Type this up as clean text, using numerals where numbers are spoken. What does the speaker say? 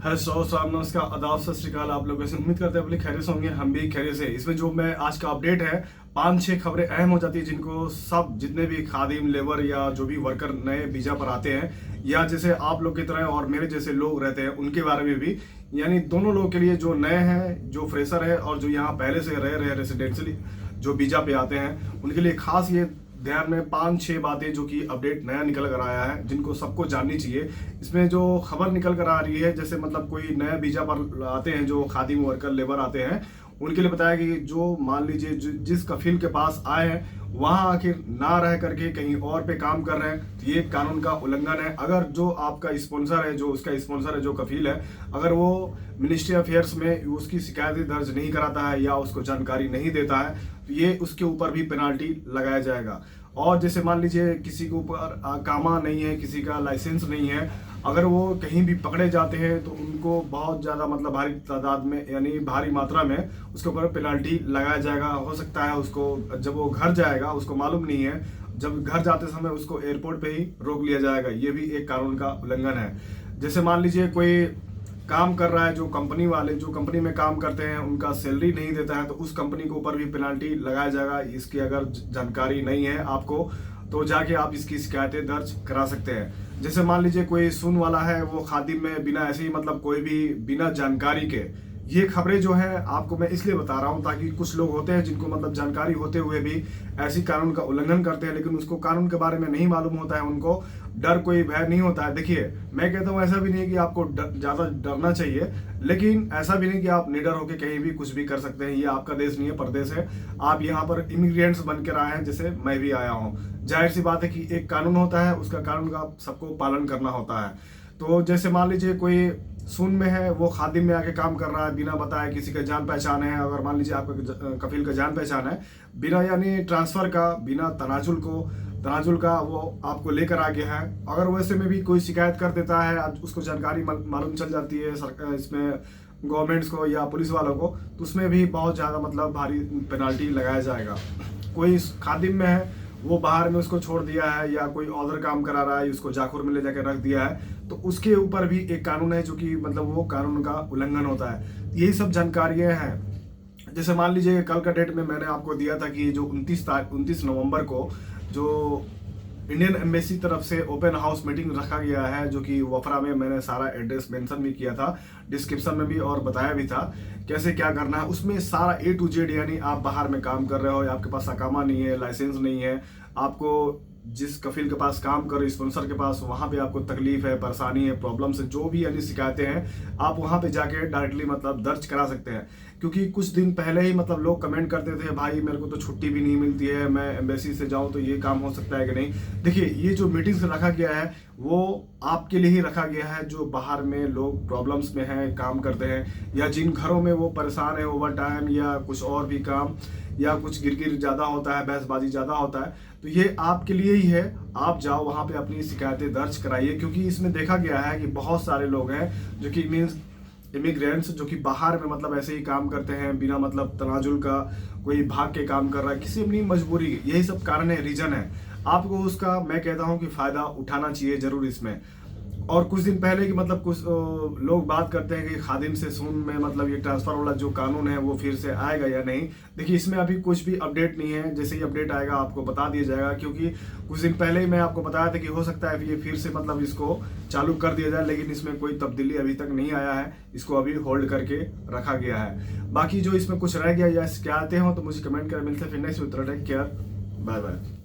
Hello सलाम नमस्कार आदाब सत श्री अकाल। आप लोग ऐसे उम्मीद करते हैं अपनी खैरियत से होंगे, हम भी खैरियत से। इसमें जो मैं आज का अपडेट है 5-6 खबरें अहम हो जाती है जिनको सब जितने भी खादिम लेबर या जो भी वर्कर नए वीजा पर आते हैं या जैसे आप लोग की तरह और मेरे जैसे लोग रहते हैं उनके बारे में भी, यानी दोनों लोगों के लिए, जो नए हैं, जो फ्रेशर है और जो यहाँ पहले से रह रहे हैं रेसिडेंशियली जो वीजा पे आते हैं, उनके लिए खास ये ध्यान में 5-6 बातें जो कि अपडेट नया निकल कर आया है जिनको सबको जाननी चाहिए। इसमें जो खबर निकल कर आ रही है, जैसे मतलब कोई नया वीजा पर आते हैं जो खादिम वर्कर लेबर आते हैं, उनके लिए बताया कि जो मान लीजिए जिस कफील के पास आए हैं वहां आखिर ना रह करके कहीं और पे काम कर रहे हैं तो ये कानून का उल्लंघन है। अगर जो आपका स्पॉन्सर है, जो उसका स्पॉन्सर है, जो कफील है, अगर वो मिनिस्ट्री अफेयर्स में उसकी शिकायत दर्ज नहीं कराता है या उसको जानकारी नहीं देता है तो ये उसके ऊपर भी पेनाल्टी लगाया जाएगा। और जैसे मान लीजिए किसी के ऊपर कामा नहीं है, किसी का लाइसेंस नहीं है, अगर वो कहीं भी पकड़े जाते हैं तो उनको बहुत ज़्यादा मतलब भारी तादाद में यानी भारी मात्रा में उसके ऊपर पेनल्टी लगाया जाएगा। हो सकता है उसको जब वो घर जाएगा, उसको मालूम नहीं है, जब घर जाते समय उसको एयरपोर्ट पे ही रोक लिया जाएगा। ये भी एक कानून का उल्लंघन है। जैसे मान लीजिए कोई काम कर रहा है, जो कंपनी वाले जो कंपनी में काम करते हैं उनका सैलरी नहीं देता है तो उस कंपनी के ऊपर भी पेनल्टी लगाया जाएगा। इसकी अगर जानकारी नहीं है आपको तो जाके आप इसकी शिकायतें दर्ज करा सकते हैं। जैसे मान लीजिए कोई सुन वाला है, वो खादिम में बिना ऐसे ही मतलब कोई भी बिना जानकारी के, ये खबरें जो है आपको मैं इसलिए बता रहा हूँ ताकि कुछ लोग होते हैं जिनको मतलब जानकारी होते हुए भी ऐसी कानून का उल्लंघन करते हैं, लेकिन उसको कानून के बारे में नहीं मालूम होता है, उनको डर कोई भय नहीं होता है। देखिए, मैं कहता हूँ ऐसा भी नहीं कि आपको ज़्यादा डरना चाहिए, लेकिन ऐसा भी नहीं कि आप निडर होकर कहीं भी कुछ भी कर सकते हैं। ये आपका देश नहीं है, परदेश है। आप यहाँ पर इमिग्रेंट्स बन कर आए हैं, जैसे मैं भी आया हूँ। जाहिर सी बात है कि एक कानून होता है, उसका कानून का सबको पालन करना होता है। तो जैसे मान लीजिए कोई सुन में है, वो खादिम में आके काम कर रहा है बिना बताए, किसी का जान पहचान है, अगर मान लीजिए आपका कफील का जान पहचान है, बिना यानी ट्रांसफर का, बिना तनाजुल का वो आपको लेकर आ गया है, अगर वैसे में भी कोई शिकायत कर देता है, उसको जानकारी मालूम चल जाती है सरकार इसमें गवर्नमेंट्स को या पुलिस वालों को, तो उसमें भी बहुत ज़्यादा मतलब भारी पेनाल्टी लगाया जाएगा। कोई खादिम में है, वो बाहर में उसको छोड़ दिया है या कोई और काम करा रहा है, उसको जाखुर में ले जाकर रख दिया है, तो उसके ऊपर भी एक कानून है जो कि मतलब वो कानून का उल्लंघन होता है। यही सब जानकारियां हैं। जैसे मान लीजिए कल का डेट में मैंने आपको दिया था कि जो 29 नवंबर को जो इंडियन एम्बेसी तरफ से ओपन हाउस मीटिंग रखा गया है, जो कि वफरा में मैंने सारा एड्रेस मेंशन भी किया था, डिस्क्रिप्शन में भी, और बताया भी था कैसे क्या करना है। उसमें सारा A to Z, यानी आप बाहर में काम कर रहे हो या आपके पास अकामा नहीं है, लाइसेंस नहीं है, आपको जिस कफील के पास काम कर रहे हो, स्पॉन्सर के पास, वहाँ पे आपको तकलीफ है, परेशानी है, प्रॉब्लम्स है, जो भी यानी शिकायतें हैं, आप वहाँ पे जाके डायरेक्टली मतलब दर्ज करा सकते हैं। क्योंकि कुछ दिन पहले ही मतलब लोग कमेंट करते थे, भाई मेरे को तो छुट्टी भी नहीं मिलती है, मैं एम्बेसी से जाऊँ तो ये काम हो सकता है कि नहीं। देखिए, ये जो मीटिंग्स रखा गया है वो आपके लिए ही रखा गया है, जो बाहर में लोग प्रॉब्लम्स में हैं, काम करते हैं, या जिन घरों में वो परेशान है, ओवर टाइम या कुछ और भी काम, या कुछ गिरगिर ज़्यादा होता है, बहसबाजी ज़्यादा होता है, तो ये आपके लिए ही है। आप जाओ वहाँ पे अपनी शिकायतें दर्ज कराइए, क्योंकि इसमें देखा गया है कि बहुत सारे लोग हैं जो कि मीन्स इमिग्रेंट्स, जो कि बाहर में मतलब ऐसे ही काम करते हैं बिना मतलब तनाजुल का, कोई भाग के काम कर रहा है, किसी अपनी मजबूरी, यही सब कारण है, रीजन है। आपको उसका मैं कहता हूँ कि फ़ायदा उठाना चाहिए ज़रूर इसमें। और कुछ दिन पहले की मतलब कुछ लोग बात करते हैं कि खादिम से सुन में मतलब ये ट्रांसफ़र वाला जो कानून है वो फिर से आएगा या नहीं। देखिए, इसमें अभी कुछ भी अपडेट नहीं है, जैसे ही अपडेट आएगा आपको बता दिया जाएगा, क्योंकि कुछ दिन पहले ही मैं आपको बताया था कि हो सकता है ये फिर से मतलब इसको चालू कर दिया जाए, लेकिन इसमें कोई तब्दीली अभी तक नहीं आया है, इसको अभी होल्ड करके रखा गया है। बाकी जो इसमें कुछ रह गया या शिकायतें हो तो मुझे कमेंट कर, मिलते हैं फिर next. Take care, bye bye.